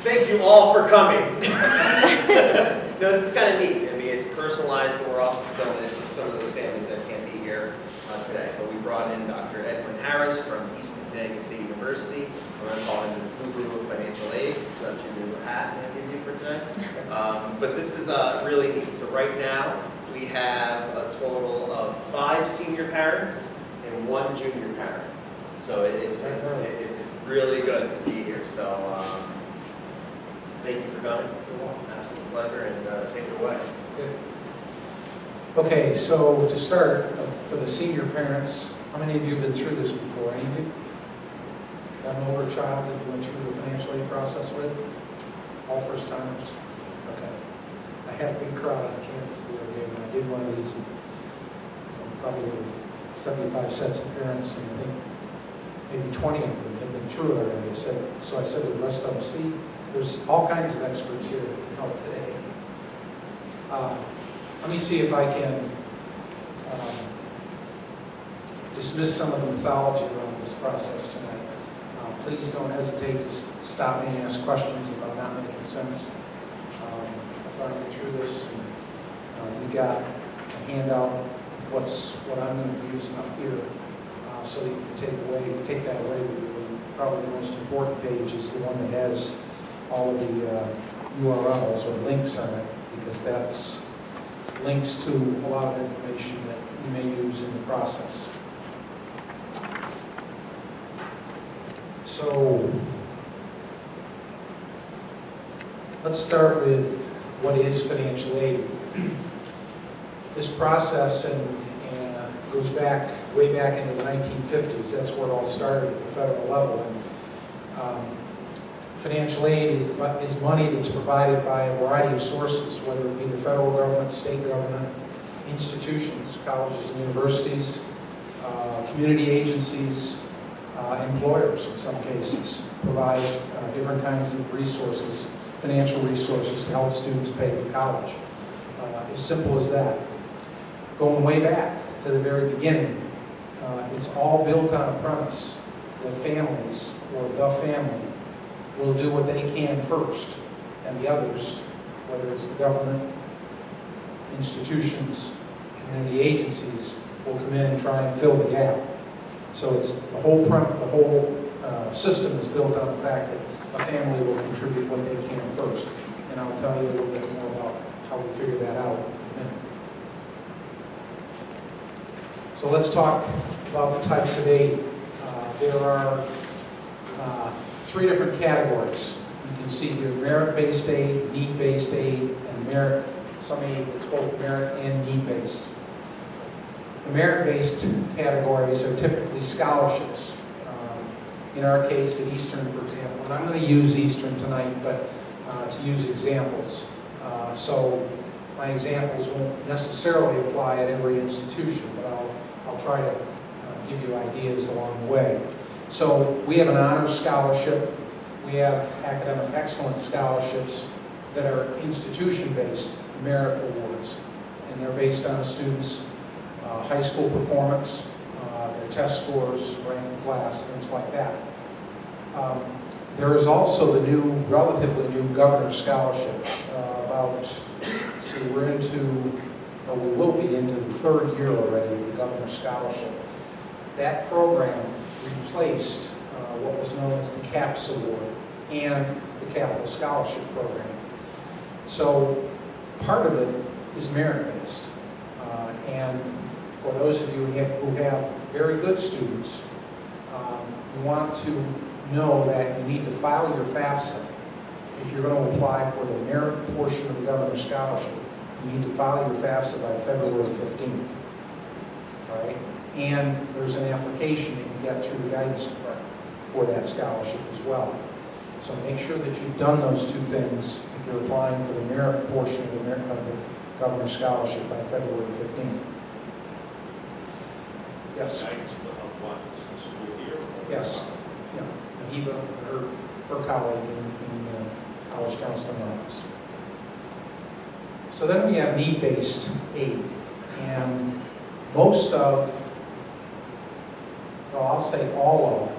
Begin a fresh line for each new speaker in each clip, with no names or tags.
Thank you all for coming. No, this is kind of neat. I mean, it's personalized, but we're also filming it for some of those families that can't be here today. But we brought in Dr. Edwin Harris from Eastern Connecticut State University. We're going to call him the guru of financial aid. So that's your new hat I'm going to give you for today. But this is really neat. So right now, we have a total of 5 senior parents and 1 junior parent. So it's really good to be here. So thank you for coming. Absolute pleasure, and take it away.
Good. Okay, so to start, for the senior parents, how many of you have been through this before? Any of you? Got an older child that you went through the financial aid process with? All first timers? Okay. I had a big crowd on campus the other day when I did one of these, probably 75 sets of parents, and I think maybe 20 of them had been through it already. So I said to the rest of them, see, there's all kinds of experts here that can help today. Let me see if I can dismiss some of the mythology around this process tonight. Please don't hesitate to stop me and ask questions if I'm not making sense. If I get through this, and, you've got a handout, what I'm going to be using up here, so that you can take that away with you. And probably the most important page is the one that has all of the URLs or links on it, because that's links to a lot of information that you may use in the process. So let's start with what is financial aid. This process goes way back into the 1950s. That's where it all started at the federal level. And financial aid is money that's provided by a variety of sources, whether it be the federal government, state government, institutions, colleges and universities, community agencies, employers in some cases provide different kinds of resources, financial resources to help students pay for college. As simple as that. Going way back to the very beginning, it's all built on a premise that families, or the family, will do what they can first, and the others, whether it's the government, institutions, community agencies, will come in and try and fill the gap. So it's the whole system is built on the fact that a family will contribute what they can first. And I'll tell you a little bit more about how we figure that out in a minute. So let's talk about the types of aid. There are 3 different categories. You can see here merit-based aid, need-based aid, and some aid that's both merit and need-based. The merit-based categories are typically scholarships. In our case at Eastern, for example, and I'm going to use Eastern tonight, but to use examples. So my examples won't necessarily apply at every institution, but I'll try to give you ideas along the way. So we have an honors scholarship. We have academic excellence scholarships that are institution-based merit awards, and they're based on a student's high school performance, their test scores, rank in class, things like that. There is also the relatively new governor's scholarship. We will be into the 3rd year already of the governor's scholarship. That program replaced what was known as the CAPS Award and the Capital Scholarship Program. So part of it is merit-based. And for those of you who have very good students, you want to know that you need to file your FAFSA. If you're going to apply for the merit portion of the governor's scholarship, you need to file your FAFSA by February 15th. All right? And there's an application that you get through the guidance department for that scholarship as well. So make sure that you've done those 2 things if you're applying for the merit portion of the governor's scholarship by February 15th. Yes?
Guidance of what? Is the school year?
Yes. Yeah. Eva, her colleague in the college counseling office. So then we have need-based aid. And most of, well, I'll say all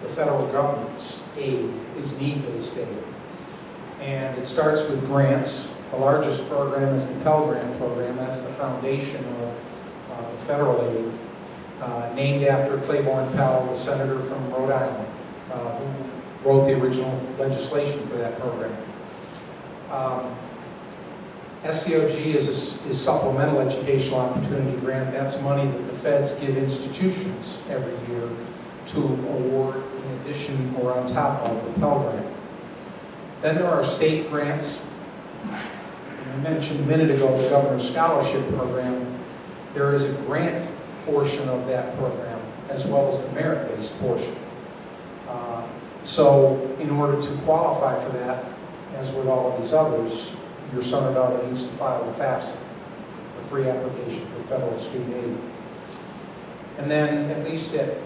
of the federal government's aid is need-based aid. And it starts with grants. The largest program is the Pell Grant program. That's the foundation of the federal aid, named after Claiborne Pell, the senator from Rhode Island, who wrote the original legislation for that program. SCOG is Supplemental Educational Opportunity Grant. That's money that the feds give institutions every year to award in addition or on top of the Pell Grant. Then there are state grants. I mentioned a minute ago the Governor's Scholarship Program. There is a grant portion of that program as well as the merit-based portion. So in order to qualify for that, as with all of these others, your son or daughter needs to file a FAFSA, a free application for federal student aid. And then, at least at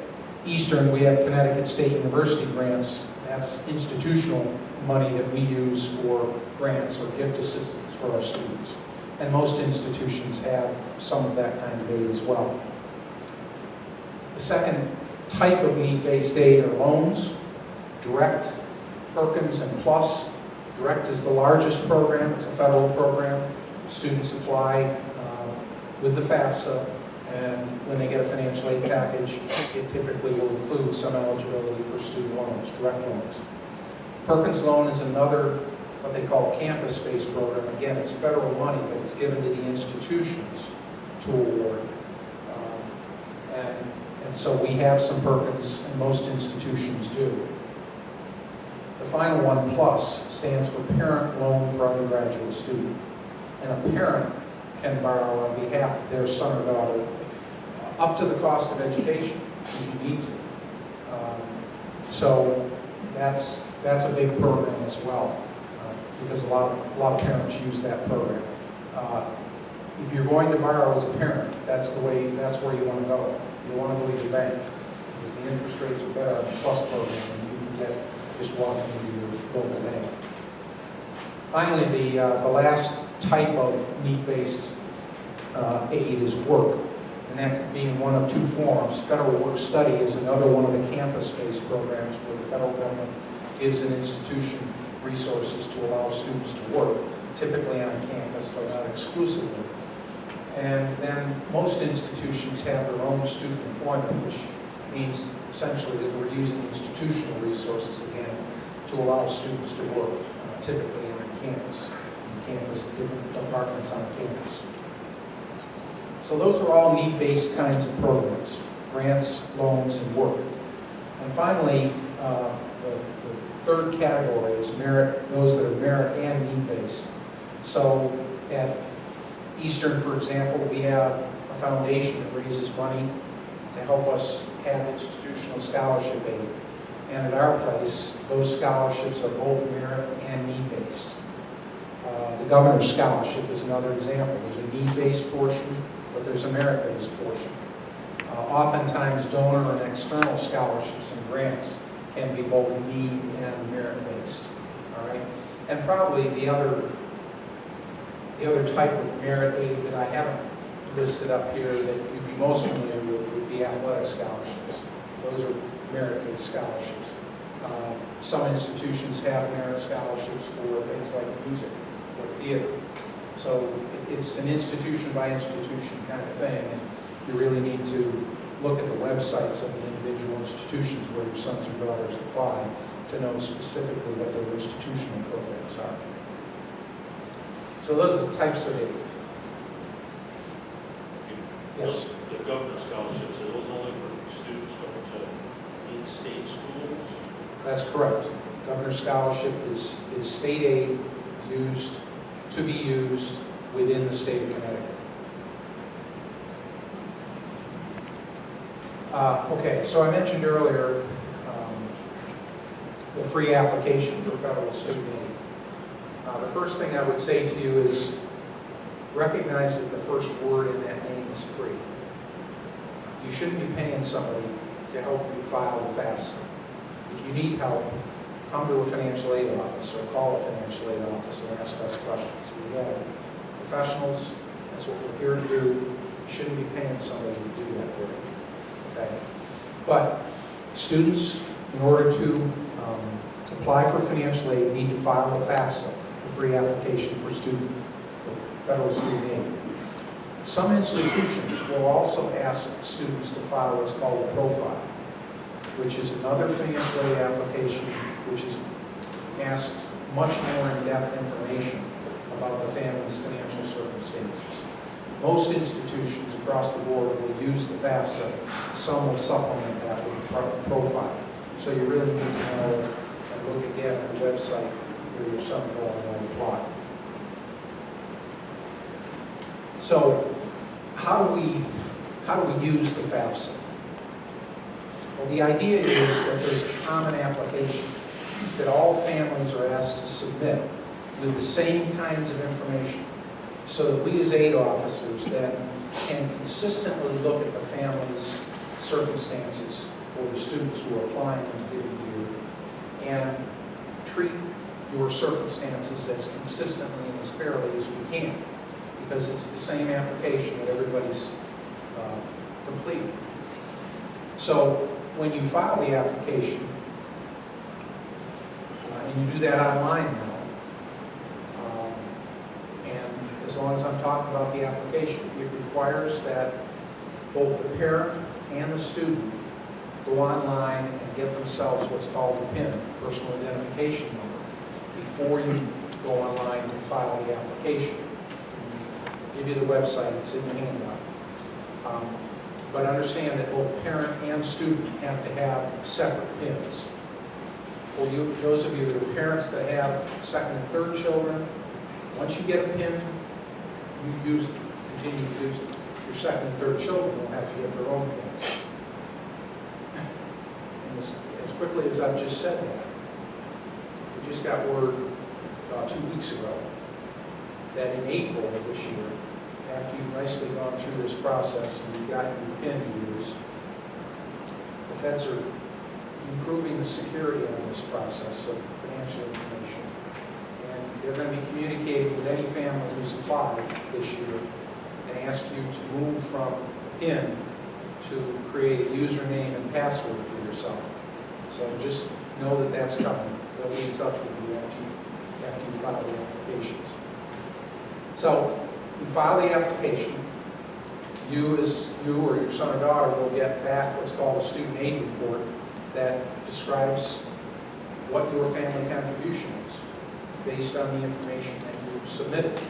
Eastern, we have Connecticut State University grants. That's institutional money that we use for grants or gift assistance for our students. And most institutions have some of that kind of aid as well. The second type of need-based aid are loans, direct, Perkins, and Plus. Direct is the largest program. It's a federal program. Students apply with the FAFSA, and when they get a financial aid package, it typically will include some eligibility for student loans, direct loans. Perkins loan is another, what they call campus-based program. Again, it's federal money, but it's given to the institutions to award. And so we have some Perkins, and most institutions do. The final one, Plus, stands for Parent Loan for Undergraduate Student. And a parent can borrow on behalf of their son or daughter up to the cost of education if you need to. So that's a big program as well, because a lot of parents use that program. If you're going to borrow as a parent, that's where you want to go. You want to go to your bank, because the interest rates are better on the Plus program than you can get just walking into your local bank. Finally, the last type of need-based aid is work, and that being one of two forms. Federal Work Study is another one of the campus-based programs where the federal government gives an institution resources to allow students to work, typically on campus, though not exclusively. And then most institutions have their own student employment, which means essentially that we're using institutional resources again to allow students to work, typically on campus, different departments on campus. So those are all need-based kinds of programs, grants, loans, and work. And finally, the third category is merit, those that are merit and need-based. So at Eastern, for example, we have a foundation that raises money to help us have institutional scholarship aid. And at our place, those scholarships are both merit and need-based. The Governor's Scholarship is another example. There's a need-based portion, but there's a merit-based portion. Oftentimes, donor and external scholarships and grants can be both need and merit-based. All right, and probably the other type of merit aid that I haven't listed up here that you'd be most familiar with would be athletic scholarships. Those are merit-based scholarships. Some institutions have merit scholarships for things like music or theater. So it's an institution by institution kind of thing, and you really need to look at the websites of the individual institutions where your sons or daughters apply to know specifically what their institutional programs are. So those are the types of aid. Yes?
The governor's scholarships, are those only for students going to in-state schools?
That's correct. Governor's Scholarship is state aid to be used within the state of Connecticut. Okay, so I mentioned earlier the free application for federal student aid. The first thing I would say to you is recognize that the first word in that name is free. You shouldn't be paying somebody to help you file a FAFSA. If you need help, come to a financial aid office or call a financial aid office and ask us questions. We have professionals. That's what we're here to do. You shouldn't be paying somebody to do that for you. Okay? But students, In order to apply for financial aid, you need to file a FAFSA, a free application for federal student aid. Some institutions will also ask students to file what's called a profile, which is another financial aid application which asks much more in-depth information about the family's financial circumstances. Most institutions across the board will use the FAFSA. Some will supplement that with a profile. So you really need to know and look again at the website where your son will apply. So how do we use the FAFSA? Well, the idea is that there's a common application that all families are asked to submit with the same kinds of information, so that we as aid officers then can consistently look at the family's circumstances for the students who are applying in a given year and treat your circumstances as consistently and as fairly as we can, because it's the same application that everybody's completing. So when you file the application, and you do that online now, and as long as I'm talking about the application, it requires that both the parent and the student go online and get themselves what's called a PIN, personal identification number, before you go online to file the application. I'll give you the website, it's in the handout. But understand that both parent and student have to have separate PINs. For you, those of you that are parents that have second and third children, once you get a PIN, you use it, continue to use it. Your second and third children will have to get their own PINs. And as quickly as I've just said that, we just got word about 2 weeks ago that in April of this year, after you've nicely gone through this process and you've gotten your PIN to use, the feds are improving the security on this process of financial information. And they're going to be communicating with any family who's applied this year and ask you to move from PIN to create a username and password for yourself. So just know that that's coming. They'll be in touch with you after you file the applications. So you file the application. You or your son or daughter will get back what's called a student aid report that describes what your family contribution is based on the information that you've submitted.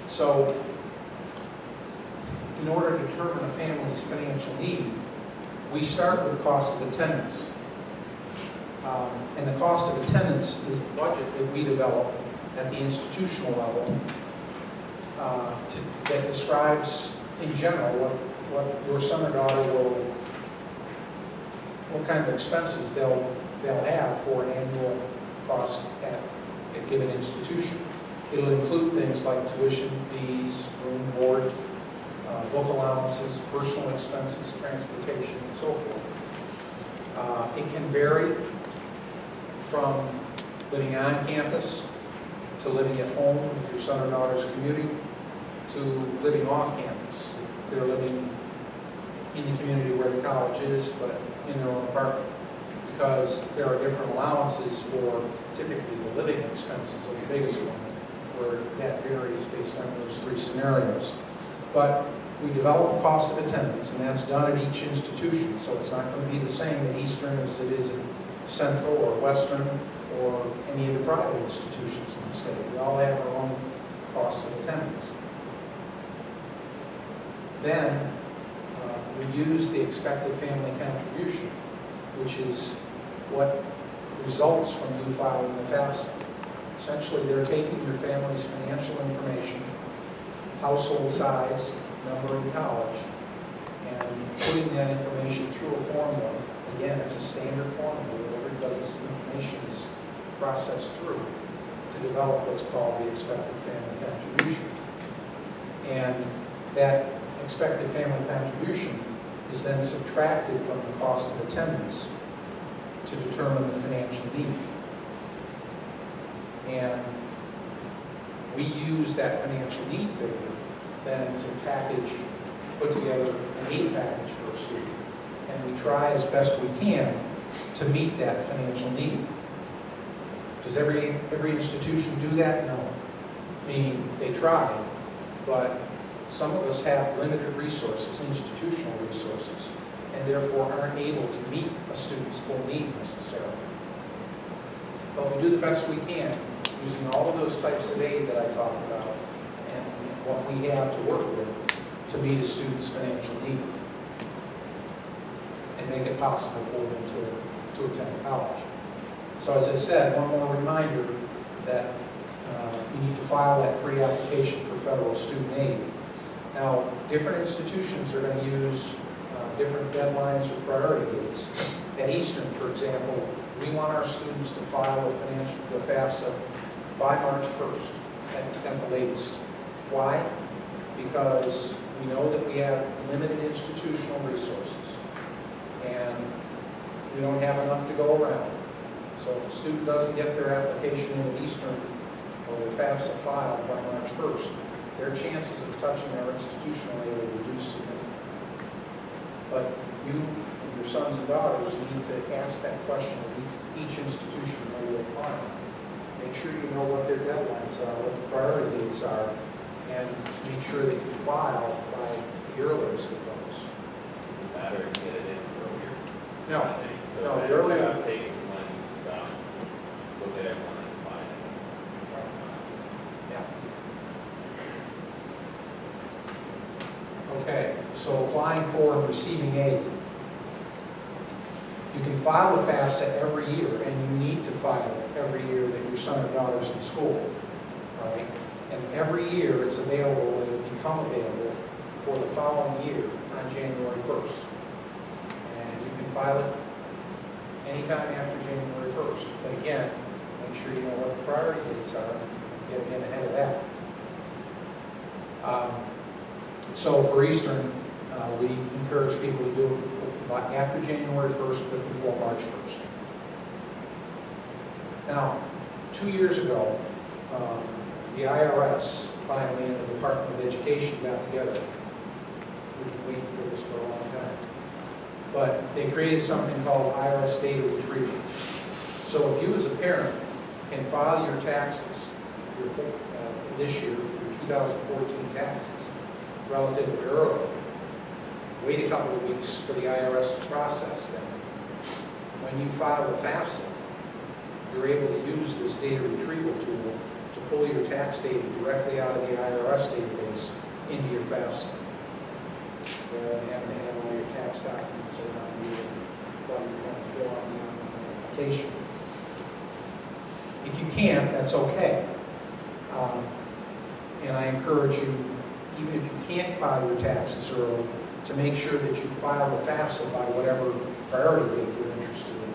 So, in order to determine a family's financial need, we start with the cost of attendance. And the cost of attendance is a budget that we develop at the institutional level that describes, in general, what your son or daughter what kind of expenses they'll have for an annual cost at a given institution. It'll include things like tuition fees, room, board, book allowances, personal expenses, transportation, and so forth. It can vary from living on campus to living at home with your son or daughter's commuting to living off campus. If they're living in the community where the college is, but in their own apartment, because there are different allowances for typically the living expenses of the biggest one, where that varies based on those three scenarios. But we develop a cost of attendance, and that's done at each institution, so it's not going to be the same at Eastern as it is at Central or Western or any of the private institutions in the state. We all have our own costs of attendance. Then we use the expected family contribution, which is what results from you filing the FAFSA. Essentially, they're taking your family's financial information, household size, number in college, and putting that information through a formula. Again, it's a standard formula where everybody's information is processed through to develop what's called the expected family contribution. And that expected family contribution is then subtracted from the cost of attendance to determine the financial need. And we use that financial need figure then to put together an aid package for a student. and we try as best we can to meet that financial need. Does every institution do that? No. Meaning they try, but some of us have limited resources, institutional resources, and therefore aren't able to meet a student's full need necessarily. But we do the best we can using all of those types of aid that I talked about and what we have to work with to meet a student's financial need and make it possible for them to attend college. So as I said, one more reminder that you need to file that free application for federal student aid. Now, different institutions are going to use different deadlines or priority dates. At Eastern, for example, we want our students to file the FAFSA by March 1st at the latest. Why? Because we know that we have limited institutional resources and we don't have enough to go around. So if a student doesn't get their application in at Eastern or their FAFSA filed by March 1st, their chances of touching our institutional aid will reduce significantly. But you and your sons and daughters need to ask that question of each institution where you're applying. Make sure you know what their deadlines are, what the priority dates are, and make sure that you file by the earliest of those.
Does it matter to get it in earlier?
No,
So
no,
if
the earlier.
I'm taking when you look at everyone and find it.
Yeah. Okay, so applying for and receiving aid. You can file a FAFSA every year, and you need to file it every year that your son or daughter's in school, right? And every year it's available, it'll become available for the following year on January 1st. And you can file it anytime after January 1st. But again, make sure you know what the priority dates are and get in ahead of that. So for Eastern, we encourage people to do it after January 1st, but before March 1st. Now, 2 years ago, the IRS finally and the Department of Education got together. We've been waiting for this for a long time. But they created something called IRS Data Retrieval. So if you as a parent can file your taxes this year, your 2014 taxes, relatively early, wait a couple of weeks for the IRS to process them. When you file the FAFSA, you're able to use this data retrieval tool to pull your tax data directly out of the IRS database into your FAFSA, rather than having to have all your tax documents around you while you're trying to fill out the application. If you can't, that's okay. And I encourage you, even if you can't file your taxes early, to make sure that you file the FAFSA by whatever priority date you're interested in.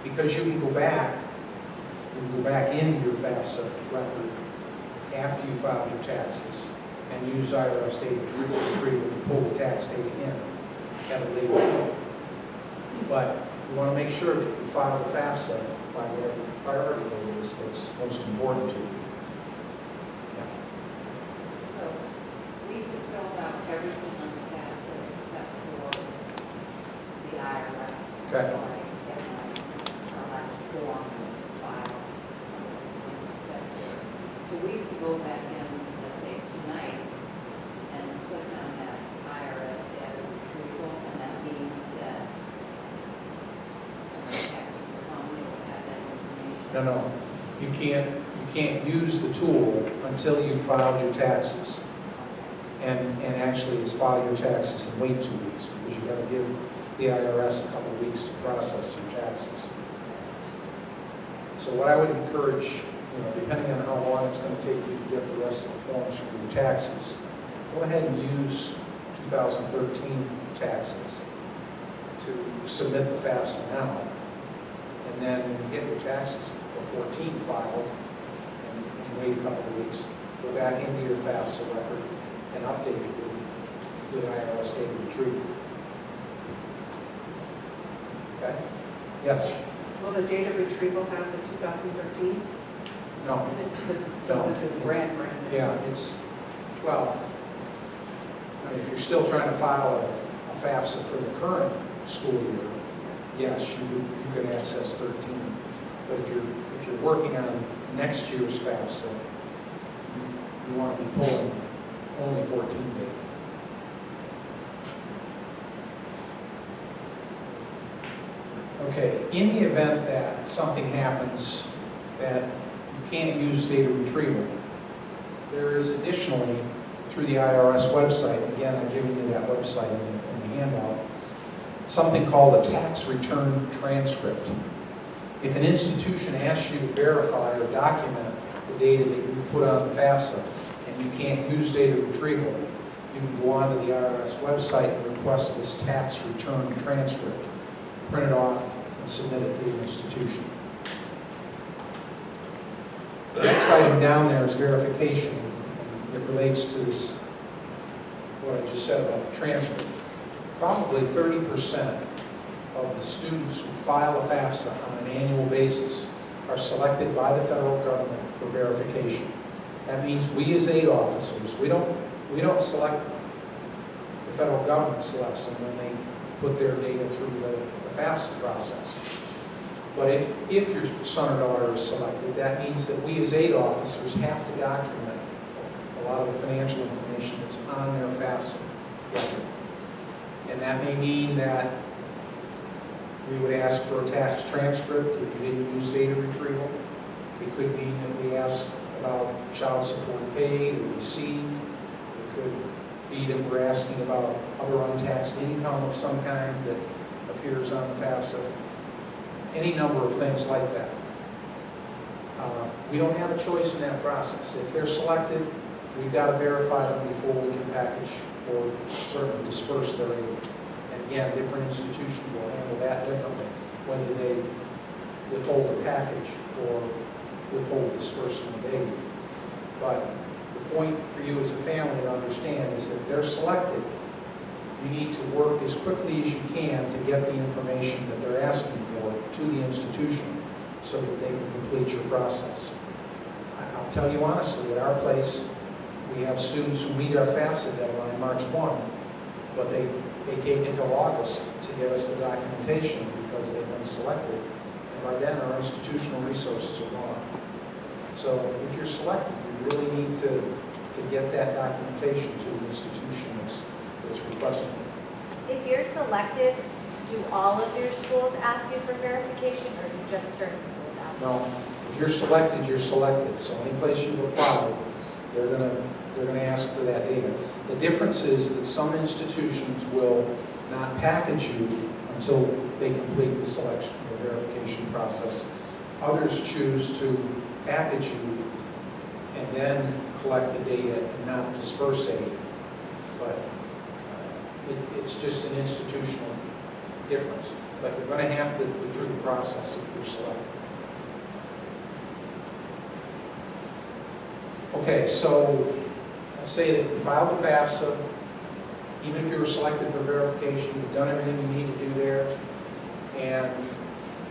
Because you can go back into your FAFSA record after you filed your taxes and use IRS data retrieval to pull the tax data in at a later point. But you want to make sure that you file the FAFSA by whatever priority date is that's most important to you.
So we filled out everything on the FAFSA except for the IRS.
Okay.
And our last form file. So we could go back in, let's say tonight, and click on that IRS data retrieval, and that means that when the taxes come, you'll have that information.
No. You can't use the tool until you filed your taxes. And actually, it's file your taxes and wait 2 weeks, because you've got to give the IRS a couple of weeks to process your taxes. So what I would encourage, depending on how long it's going to take you to get the rest of the forms for your taxes, go ahead and use 2013 taxes to submit the FAFSA now. And then when you get your taxes for 14 filed, and wait a couple of weeks, go back into your FAFSA record and update it with IRS data retrieval. Okay? Yes?
Will the data retrieval have the 2013s?
No.
This is
No.
brand new.
Yeah, if you're still trying to file a FAFSA for the current school year, yes, you could access 13. But if you're working on next year's FAFSA, you want to be pulling only 14 days. Okay, in the event that something happens that you can't use data retrieval, there is additionally, through the IRS website, again, I'm giving you that website in the handout, something called a tax return transcript. If an institution asks you to verify or document the data that you put on the FAFSA and you can't use data retrieval, you can go onto the IRS website and request this tax return transcript, print it off, and submit it to the institution. The next item down there is verification. It relates to this, what I just said about the transcript. Probably 30% of the students who file a FAFSA on an annual basis are selected by the federal government for verification. That means we as aid officers, we don't select them. The federal government selects them when they put their data through the FAFSA process. But if your son or daughter is selected, that means that we as aid officers have to document a lot of the financial information that's on their FAFSA record. And that may mean that we would ask for a tax transcript if you didn't use data retrieval. It could mean that we ask about child support paid or received. It could be that we're asking about other untaxed income of some kind that appears on the FAFSA. Any number of things like that. We don't have a choice in that process. If they're selected, we've got to verify them before we can package or certainly disperse their aid. And again, different institutions will handle that differently, whether they withhold the package or withhold disbursement of aid. But the point for you as a family to understand is that if they're selected, you need to work as quickly as you can to get the information that they're asking for to the institution so that they can complete your process. I'll tell you honestly, at our place, we have students who meet our FAFSA deadline March 1, but they take until August to get us the documentation because they've been selected. And by then, our institutional resources are gone. So if you're selected, you really need to get that documentation to the institution that's requesting it.
If you're selected, do all of your schools ask you for verification, or do just certain schools ask?
No, if you're selected, you're selected. So any place you've applied, they're going to ask for that data. The difference is that some institutions will not package you until they complete the selection, the verification process. Others choose to package you and then collect the data and not disperse it. But it's just an institutional difference. But you're going to have to go through the process if you're selected. Okay, so let's say that you filed the FAFSA, even if you were selected for verification, you've done everything you need to do there, and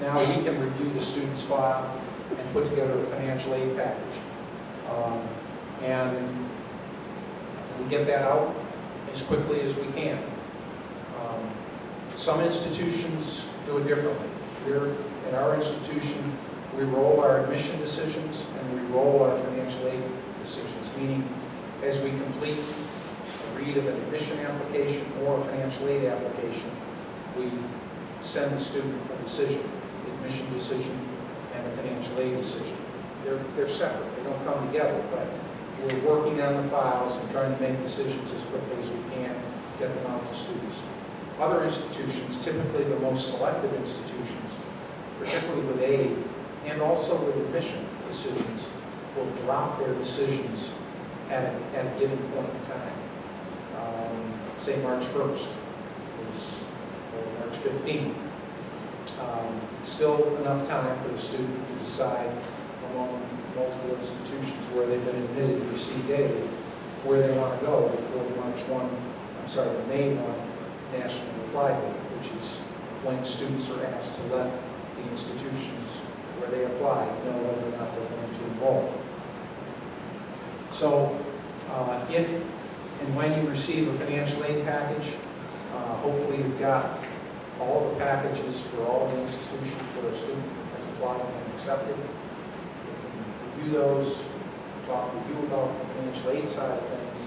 now we can review the student's file and put together a financial aid package. And we get that out as quickly as we can. Some institutions do it differently. Here at our institution, we roll our admission decisions and we roll our financial aid decisions, meaning as we complete a read of an admission application or a financial aid application, we send the student a decision, admission decision and a financial aid decision. They're separate, they don't come together, but we're working on the files and trying to make decisions as quickly as we can, get them out to students. Other institutions, typically the most selective institutions, particularly with aid and also with admission decisions, will drop their decisions at a given point in time. Say March 1st or March 15th. Still enough time for the student to decide among multiple institutions where they've been admitted to receive aid, where they want to go before the May 1 national reply date, which is when students are asked to let the institutions where they apply know whether or not they're going to enroll. So if and when you receive a financial aid package, hopefully you've got all of the packages for all the institutions where a student has applied and accepted. They can review those, talk with you about the financial aid side of things,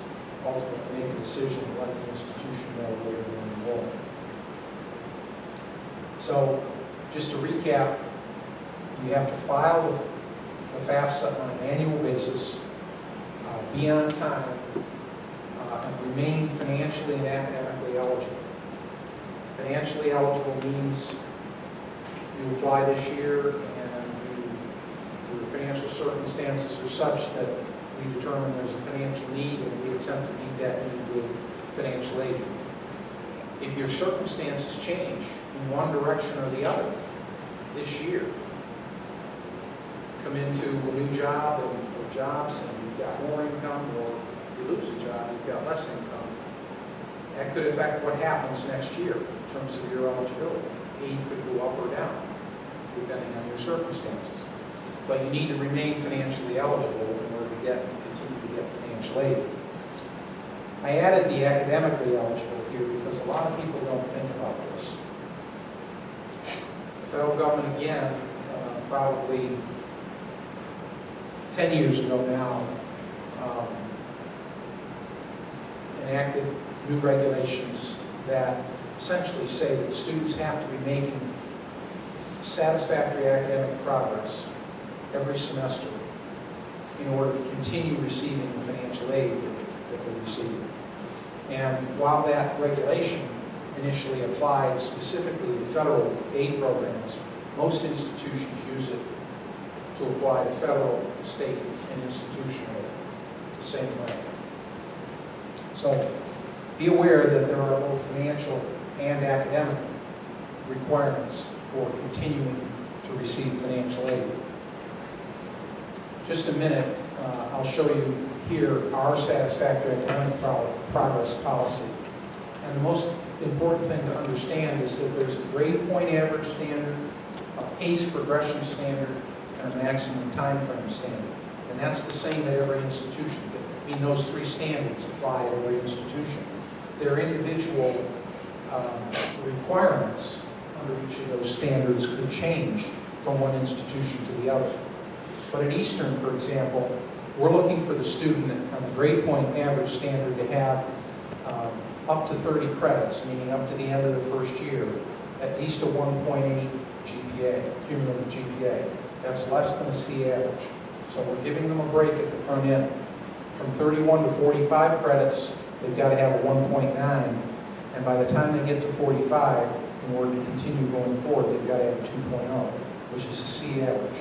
ultimately make a decision and let the institution know where they're going to enroll. So, just to recap, you have to file the FAFSA on an annual basis, be on time, and remain financially and academically eligible. Financially eligible means you apply this year and your financial circumstances are such that we determine there's a financial need and we attempt to meet that need with financial aid. If your circumstances change in one direction or the other this year, come into a new job or jobs and you've got more income, or you lose a job, you've got less income, that could affect what happens next year in terms of your eligibility. Aid could go up or down, depending on your circumstances. But you need to remain financially eligible in order to continue to get financial aid. I added the academically eligible here because a lot of people don't think about this. The federal government, again, probably 10 years ago now, enacted new regulations that essentially say that students have to be making satisfactory academic progress every semester in order to continue receiving the financial aid that they receive. And while that regulation initially applied specifically to federal aid programs, most institutions use it to apply to federal, state, and institutional aid the same way. So be aware that there are both financial and academic requirements for continuing to receive financial aid. Just a minute, I'll show you here our satisfactory academic progress policy. And the most important thing to understand is that there's a grade point average standard, a pace progression standard, and a maximum time frame standard. And that's the same at every institution. I mean, those three standards apply at every institution. Their individual requirements under each of those standards could change from one institution to the other. But at Eastern, for example, we're looking for the student on the grade point average standard to have up to 30 credits, meaning up to the end of the first year, at least a 1.8 GPA, cumulative GPA. That's less than a C average. So we're giving them a break at the front end. From 31 to 45 credits, they've got to have a 1.9, and by the time they get to 45, in order to continue going forward, they've got to have a 2.0, which is a C average.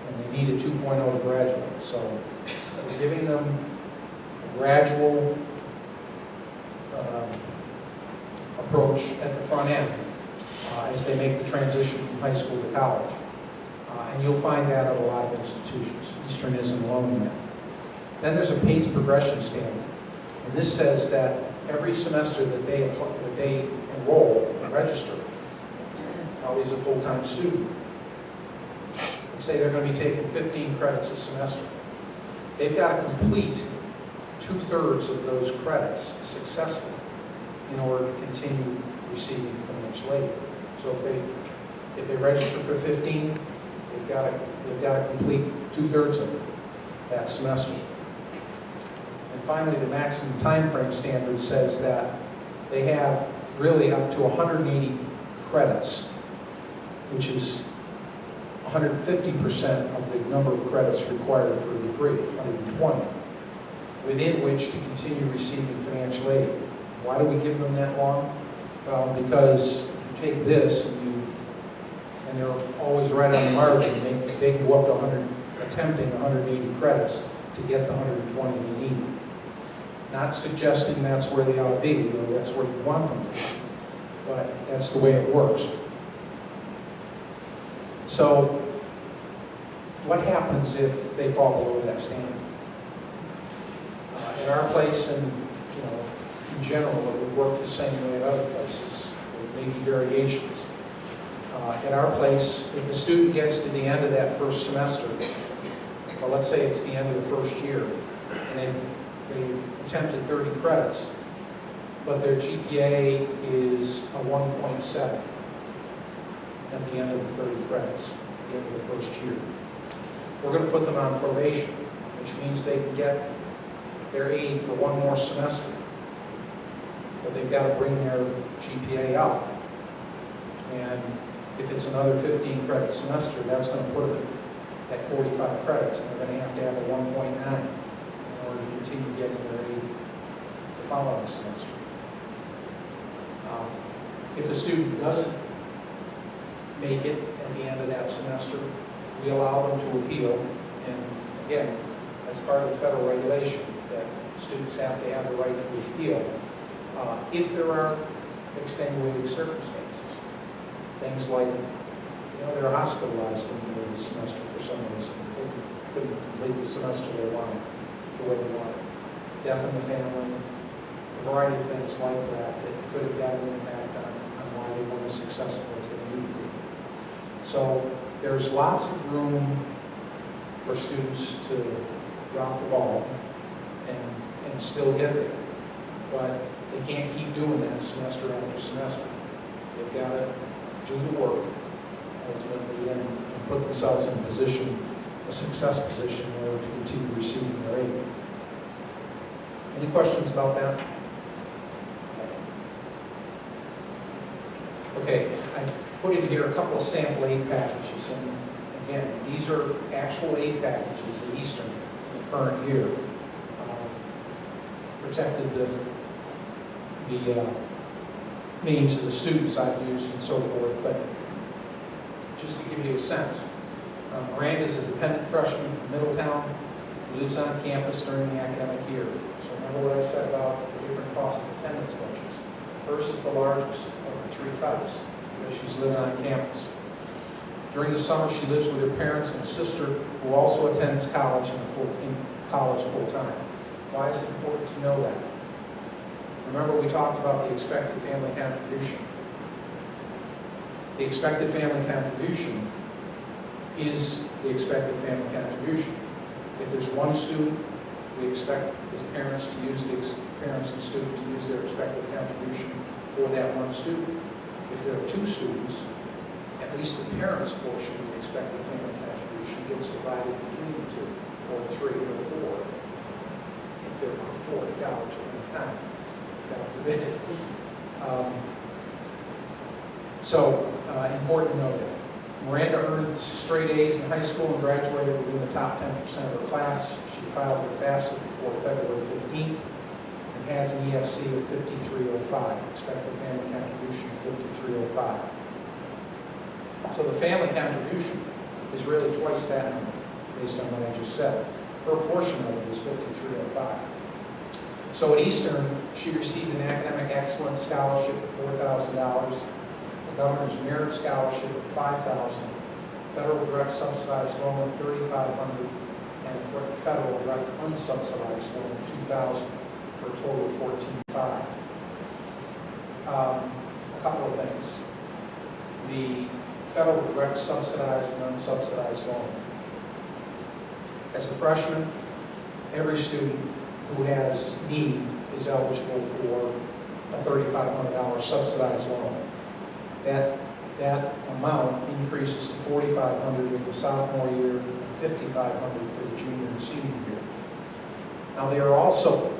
And they need a 2.0 to graduate. So we're giving them a gradual approach at the front end as they make the transition from high school to college. And you'll find that at a lot of institutions. Eastern isn't alone in that. Then there's a pace progression standard. And this says that every semester that they enroll and register, probably as a full-time student, let's say they're going to be taking 15 credits a semester. They've got to complete 2/3 of those credits successfully in order to continue receiving financial aid. So if they register for 15, they've got to complete 2/3 of it that semester. And finally, the maximum time frame standard says that they have really up to 180 credits, which is 150% of the number of credits required for a degree, 120, within which to continue receiving financial aid. Why do we give them that long? Well, because if you take this and they're always right on the margin, they can go up to 100, attempting 180 credits to get the 120 they need. Not suggesting that's where they ought to be, or that's where you want them to be, but that's the way it works. So, what happens if they fall below that standard? At our place, and in general, it would work the same way at other places. There may be variations. At our place, if a student gets to the end of that first semester, well, let's say it's the end of the first year, and they've attempted 30 credits, but their GPA is a 1.7 at the end of the 30 credits, at the end of the first year. We're going to put them on probation, which means they can get their aid for one more semester, but they've got to bring their GPA up. And if it's another 15 credit semester, that's going to put them at 45 credits, and they're going to have a 1.9 in order to continue getting their aid the following semester. If a student doesn't make it at the end of that semester, we allow them to appeal. And again, that's part of the federal regulation, that students have to have the right to appeal if there are extenuating circumstances. Things like, they're hospitalized in the middle of the semester for some reason. They couldn't complete the semester they wanted, the way they wanted. Death in the family, a variety of things like that could have got an impact on why they weren't as successful as they needed to be. So there's lots of room for students to drop the ball and still get there. But they can't keep doing that semester after semester. They've got to do the work ultimately and put themselves in a success position in order to continue receiving their aid. Any questions about that? Okay, I put in here a couple of sample aid packages, and again, these are actual aid packages at Eastern in the current year. Protected the names of the students I've used and so forth, but just to give you a sense, Miranda is a dependent freshman from Middletown who lives on campus during the academic year. So remember what I said about the different cost of attendance budgets. Hers is the largest of the three types because she's living on campus. During the summer, she lives with her parents and a sister who also attends college in college full-time. Why is it important to know that? Remember we talked about the expected family contribution. The expected family contribution is the expected family contribution. If there's one student, we expect the parents and students to use their expected contribution for that one student. If there are two students, at least the parents' portion of the expected family contribution gets divided between the two, or three, or four, if there are four to college at one time. God forbid. Important to note that Miranda earned straight A's in high school and graduated within the top 10% of her class. She filed her FAFSA before February 15th and has an EFC of 5305, expected family contribution of 5305. So the family contribution is really twice that number, based on what I just said. Her portion of it is 5305. So at Eastern, she received an academic excellence scholarship of $4,000, a governor's merit scholarship of $5,000, federal direct subsidized loan of $3,500, and a federal direct unsubsidized loan of $2,000, for a total of $14,500. A couple of things. The federal direct subsidized and unsubsidized loan. As a freshman, every student who has need is eligible for a $3,500 subsidized loan. That amount increases to $4,500 in the sophomore year and $5,500 for the junior and senior year. Now they are also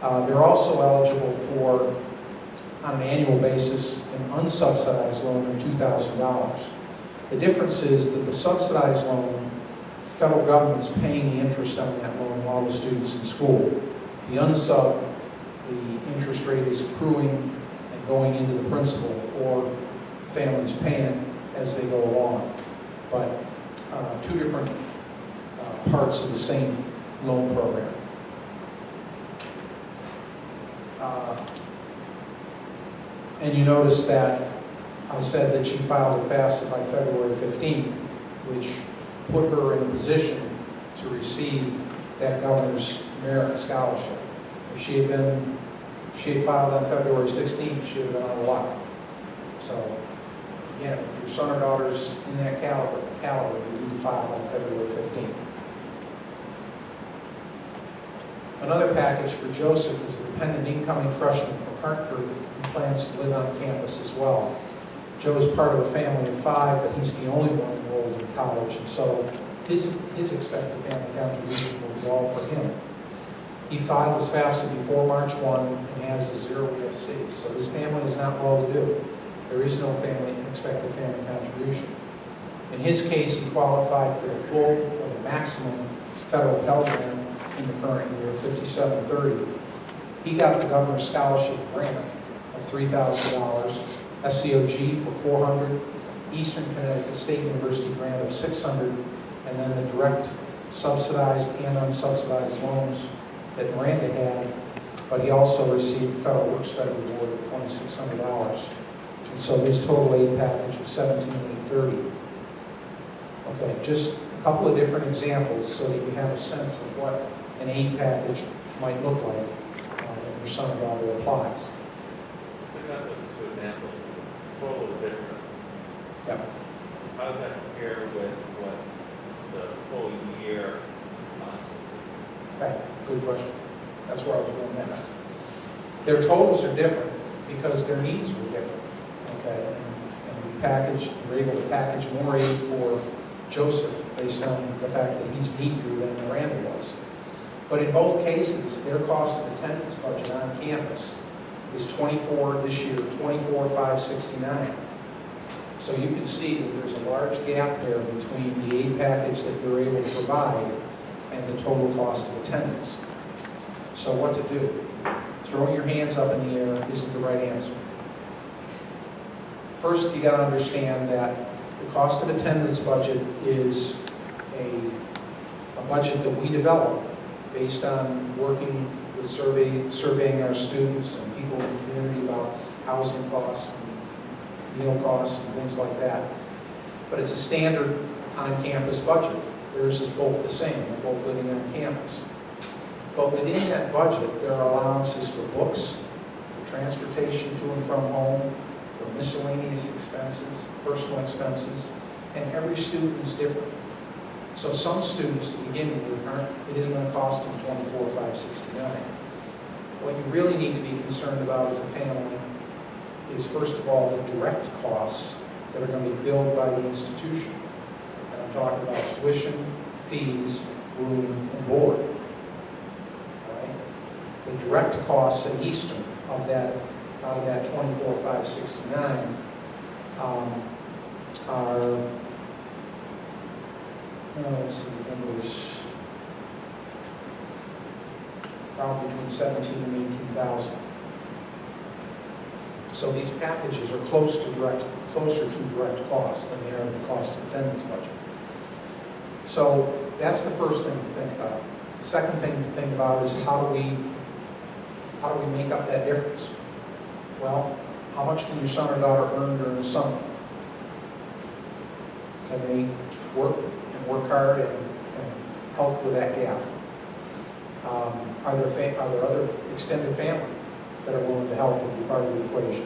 eligible for, on an annual basis, an unsubsidized loan of $2,000. The difference is that the subsidized loan, the federal government's paying the interest on that loan while the student's in school. The unsub, the interest rate is accruing and going into the principal, or families paying it as they go along. But two different parts of the same loan program. And you notice that I said that she filed a FAFSA by February 15th, which put her in a position to receive that governor's merit scholarship. If she had filed on February 16th, she would have been out of luck. So, again, if your son or daughter's in that caliber, you need to file on February 15th. Another package for Joseph is a dependent incoming freshman from Hartford who plans to live on campus as well. Joe's part of a family of 5, but he's the only one enrolled in college, and so his expected family contribution will be all for him. He filed his FAFSA before March 1 and has a 0 EFC, so his family is not well-to-do. There is no expected family contribution. In his case, he qualified for the full or the maximum federal Pell Grant in the current year, $5730. He got the governor's scholarship grant of $3,000, SCOG for $400, Eastern Connecticut State University grant of $600, and then the direct subsidized and unsubsidized loans that Miranda had, but he also received the Federal Work Study Award of $2,600. And so his total aid package was $17,830. Okay, just a couple of different examples so that you have a sense of what an aid package might look like when your son or daughter applies.
So you got those 2 examples, the total is different.
Yep.
How does that compare with what the full year costs?
Okay, good question. That's where I was going next. Their totals are different because their needs were different. Okay, and we're able to package more aid for Joseph based on the fact that he's needier than Miranda was. But in both cases, their cost of attendance budget on campus is this year, $24,569. So you can see that there's a large gap there between the aid package that they're able to provide and the total cost of attendance. So what to do? Throwing your hands up in the air isn't the right answer. First, you got to understand that the cost of attendance budget is a budget that we develop based on working with surveying our students and people in the community about housing costs and meal costs and things like that. But it's a standard on-campus budget. Theirs is both the same. They're both living on campus. But within that budget, there are allowances for books, for transportation to and from home, for miscellaneous expenses, personal expenses, and every student is different. So some students, to begin with, it isn't going to cost them $24,569. What you really need to be concerned about as a family is, first of all, the direct costs that are going to be billed by the institution. And I'm talking about tuition, fees, room, and board. All right? The direct costs at Eastern out of that $24,569 are, let's see, the numbers, probably between 17 and 18,000. So these packages are closer to direct costs than they are the cost of attendance budget. So that's the first thing to think about. The second thing to think about is how do we make up that difference? Well, how much can your son or daughter earn during the summer? Can they work hard and help with that gap? Are there other extended family that are willing to help and be part of the equation?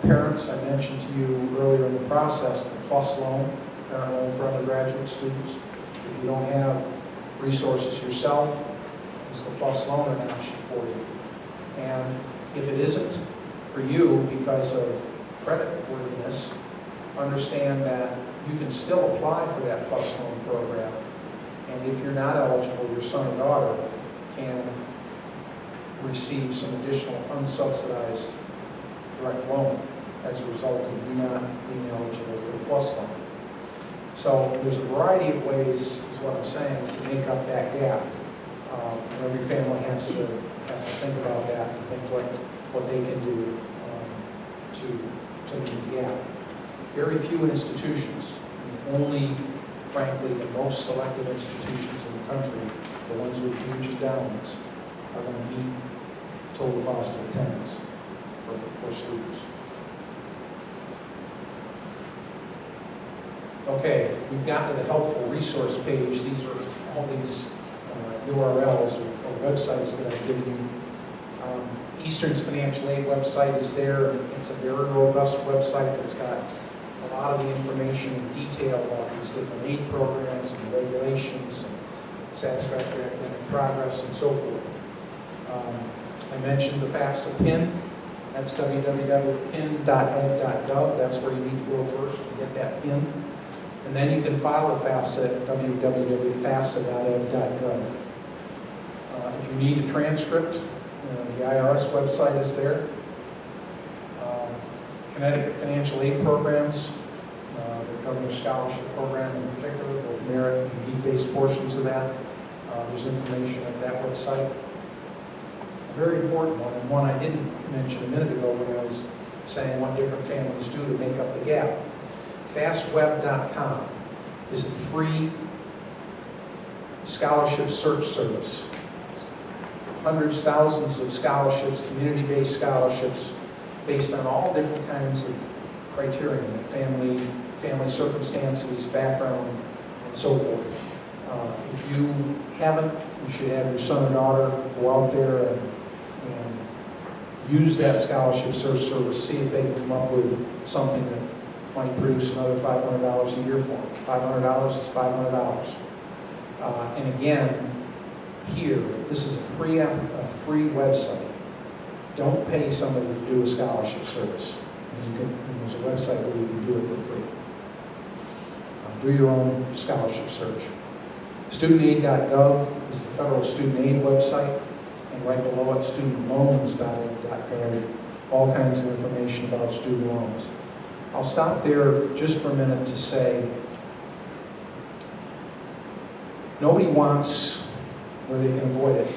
Parents, I mentioned to you earlier in the process, the PLUS loan, parent loan for undergraduate students. If you don't have resources yourself, is the PLUS loan an option for you? And if it isn't for you because of credit worthiness, understand that you can still apply for that PLUS loan program. And if you're not eligible, your son or daughter can receive some additional unsubsidized direct loan as a result of you not being eligible for the PLUS loan. So there's a variety of ways, is what I'm saying, to make up that gap. And every family has to think about that and think what they can do to meet the gap. Very few institutions, only, frankly, the most selective institutions in the country, the ones with huge endowments, are going to meet total cost of attendance for students. Okay, we've gotten to the helpful resource page. These are all these URLs or websites that I've given you. Eastern's financial aid website is there. It's a very robust website that's got a lot of the information in detail about these different aid programs and regulations and satisfactory academic progress, and so forth. I mentioned the FAFSA PIN. That's www.pin.ed.gov. That's where you need to go first to get that PIN. And then you can file a FAFSA at www.fafsa.ed.gov. If you need a transcript, the IRS website is there. Connecticut financial aid programs, the Governor's Scholarship Program in particular, both merit and need-based portions of that. There's information at that website. A very important one, and one I didn't mention a minute ago when I was saying what different families do to make up the gap. Fastweb.com is a free scholarship search service. Hundreds, thousands of scholarships, community-based scholarships, based on all different kinds of criteria, family circumstances, background, and so forth. If you haven't, you should have your son or daughter go out there and use that scholarship search service, see if they can come up with something that might produce another $500 a year for them. $500 is $500. And again, here, this is a free website. Don't pay somebody to do a scholarship service. And there's a website where you can do it for free. Do your own scholarship search. StudentAid.gov is the federal student aid website, and right below it, studentloans.gov, all kinds of information about student loans. I'll stop there just for a minute to say, nobody wants, where they can avoid it,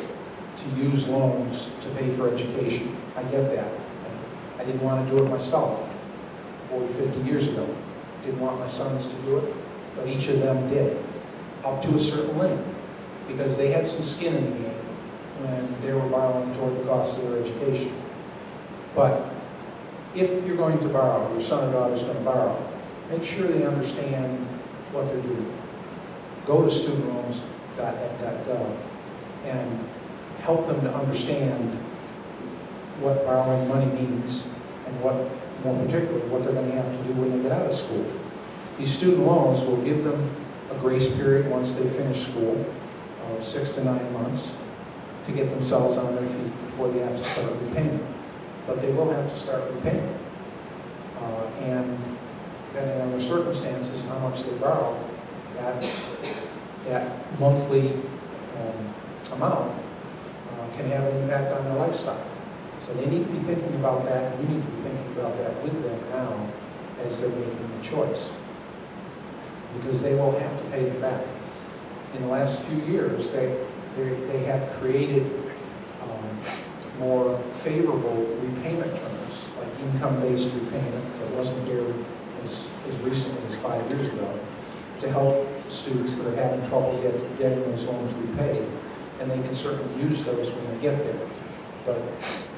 to use loans to pay for education. I get that. I didn't want to do it myself 40, 50 years ago. Didn't want my sons to do it, but each of them did, up to a certain limit, because they had some skin in the game when they were borrowing toward the cost of their education. But if you're going to borrow, your son or daughter is going to borrow, make sure they understand what they're doing. Go to studentloans.ed.gov and help them to understand what borrowing money means and what, more particularly, what they're going to have to do when they get out of school. These student loans will give them a grace period once they finish school of 6 to 9 months to get themselves on their feet before they have to start repayment. But they will have to start repayment. And depending on their circumstances and how much they borrow, that monthly amount can have an impact on their lifestyle. So they need to be thinking about that, and we need to be thinking about that with them now as they're making the choice. Because they will have to pay them back. In the last few years, they have created more favorable repayment terms, like income-based repayment that wasn't there as recently as 5 years ago, to help students that are having trouble getting those loans repaid. And they can certainly use those when they get there. But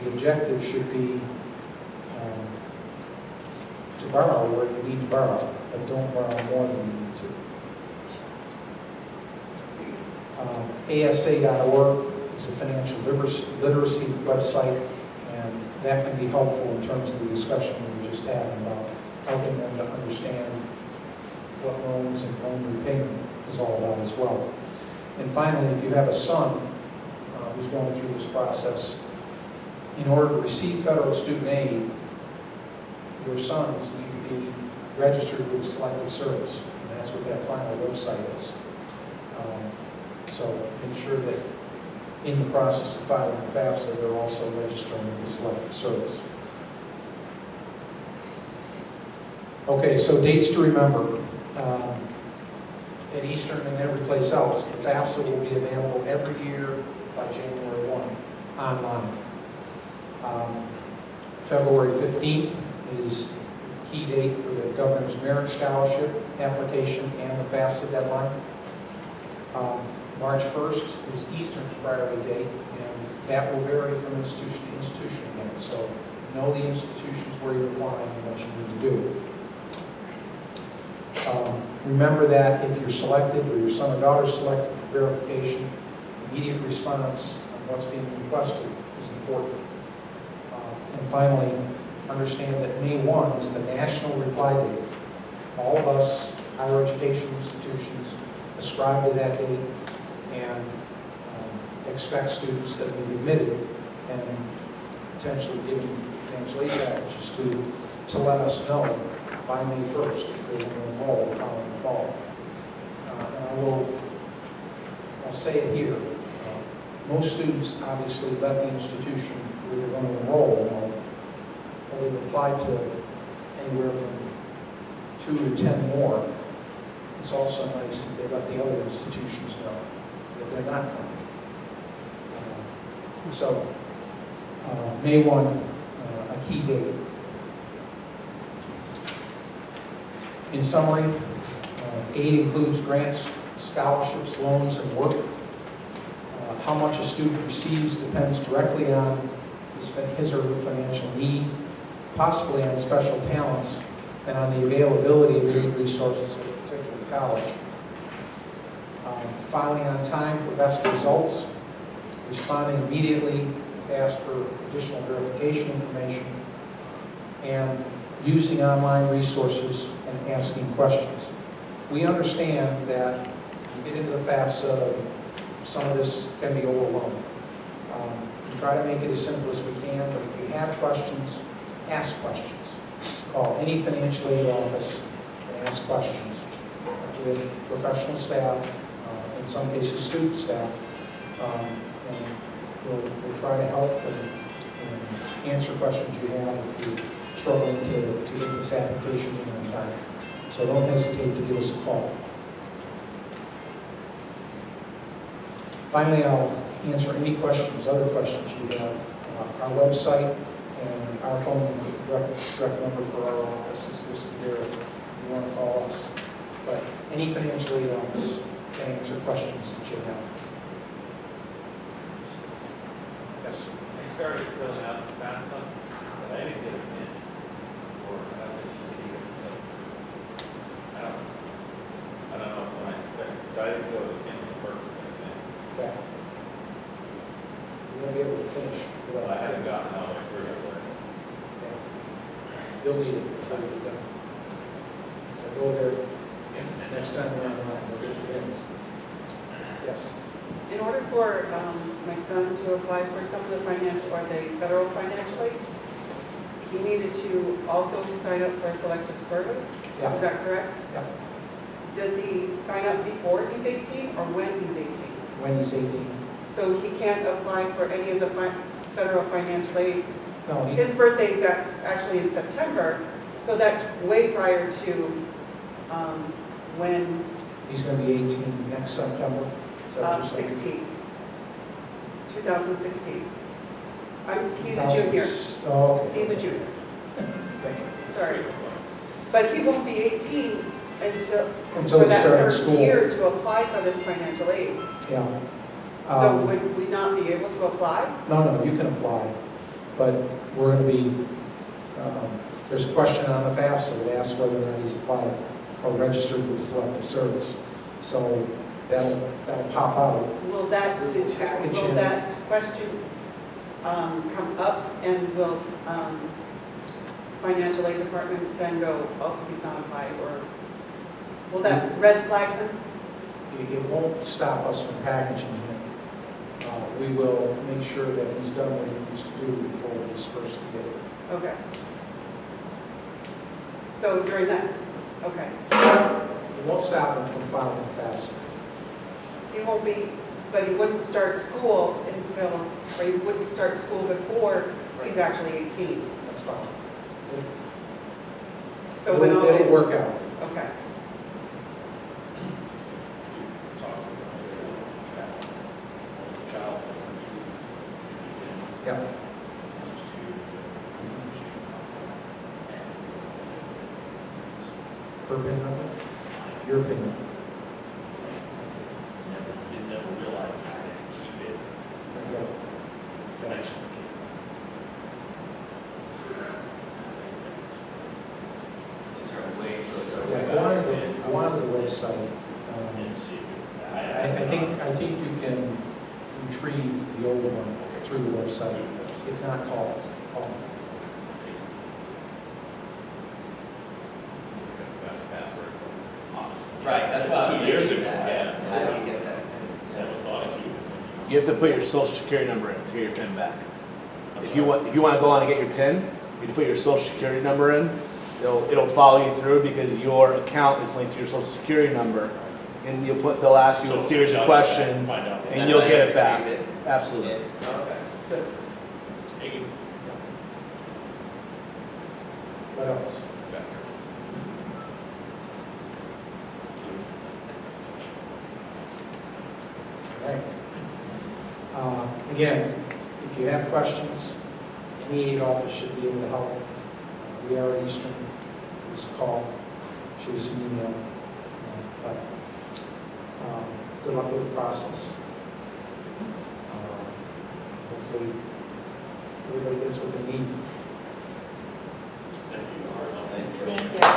the objective should be to borrow where you need to borrow, but don't borrow more than you need to. ASA.org is a financial literacy website, and that can be helpful in terms of the discussion we were just having about helping them to understand what loans and loan repayment is all about as well. And finally, if you have a son who's going through this process, in order to receive federal student aid, your sons need to be registered with Selective Service, and that's what that final website is. So make sure that in the process of filing the FAFSA, they're also registering with the Selective Service. Okay, so dates to remember. At Eastern and every place else, the FAFSA will be available every year by January 1, online. February 15th is the key date for the Governor's Merit Scholarship application and the FAFSA deadline. March 1st is Eastern's priority date, and that will vary from institution to institution again. So know the institutions where you're applying and what you need to do. Remember that if you're selected or your son or daughter is selected for verification, immediate response on what's being requested is important. And finally, understand that May 1 is the national reply date. All of us, higher education institutions, ascribe to that date, and expect students that we've admitted and potentially given financial aid packages to let us know by May 1st if they're going to enroll following the fall. And I'll say it here. Most students obviously let the institution where they're going to enroll know. Well, they've applied to anywhere from 2 to 10 more. It's also nice if they let the other institutions know that they're not coming. So, May 1, a key date. In summary, aid includes grants, scholarships, loans, and work. How much a student receives depends directly on his or her financial need, possibly on special talents, and on the availability of aid resources at a particular college. Filing on time for best results, responding immediately if asked for additional verification information, and using online resources and asking questions. We understand that you get into the FAFSA, some of this can be overwhelming. We try to make it as simple as we can, but if you have questions, ask questions. Call any financial aid office and ask questions. With professional staff, in some cases student staff, and we'll try to help and answer questions you have if you're struggling to get this application in on time. So don't hesitate to give us a call. Finally, I'll answer any questions, other questions you have. Our website and our phone number, direct number for our office is listed there if you want to call us. But any financial aid office can answer questions that you have. Yes.
I started filling out the FAFSA, but I didn't get it in. Or I didn't get it. So I don't know if I expect, because I didn't go to the purpose of anything.
Okay. You won't be able to finish
Well,
without
I haven't gotten all the way through it.
Okay. You'll need it before you get done. So go there next time around, we'll get the ends. Yes.
In order for my son to apply for some of the financial, or the federal financial aid, he needed to also sign up for a selective service.
Yeah.
Is that correct?
Yeah.
Does he sign up before he's 18 or when he's 18?
When he's 18.
So he can't apply for any of the federal financial aid.
No,
His birthday is actually in September, so that's way prior to when
he's going to be 18 next September. Is that what you're saying?
16, 2016. He's a junior.
Oh, okay.
He's a junior.
Thank you.
Sorry. But he won't be 18 until
Until
for
he
that
started
first
school.
year to apply for this financial aid.
Yeah.
So would we not be able to apply?
No, you can apply, but we're going to be, there's a question on the FAFSA that asks whether or not he's applied or registered with selective service. So that'll pop out.
Will that
Package
will
in.
that question come up, and will financial aid departments then go, oh, he's not applied, or will that red flag them?
It won't stop us from packaging him. We will make sure that he's done what he needs to do before he's supposed to get it.
Okay. So during that, okay.
It won't stop him from filing the FAFSA.
He won't be, but he wouldn't start school until, or he wouldn't start school before he's actually 18.
That's fine.
So when all
It'll
this,
work out.
okay.
Yeah. Her pin number? Your pin number?
Never realized I had to keep it
Okay.
next week.
Is there a way so
Yeah,
that
go on to the website.
And see.
I think you can retrieve the old one through the website. If not, call us. Call.
Right, that's what I was
2 years
thinking.
ago, yeah.
How do you get that?
Never thought
You have to put your social security number in to get your PIN back. If you want to go on and get your PIN, you have to put your social security number in. It'll follow you through because your account is linked to your social security number, and they'll ask you a series of questions,
Find out.
and
That's
you'll
how
get
you
it back.
retrieve it.
Absolutely.
Okay. Good.
Thank you.
What else? All right. Again, if you have questions, any aid office should be able to help. We are at Eastern. Give us a call, shoot us an email. But good luck with the process. Hopefully, everybody gets what they need.
Thank you.
Thank you.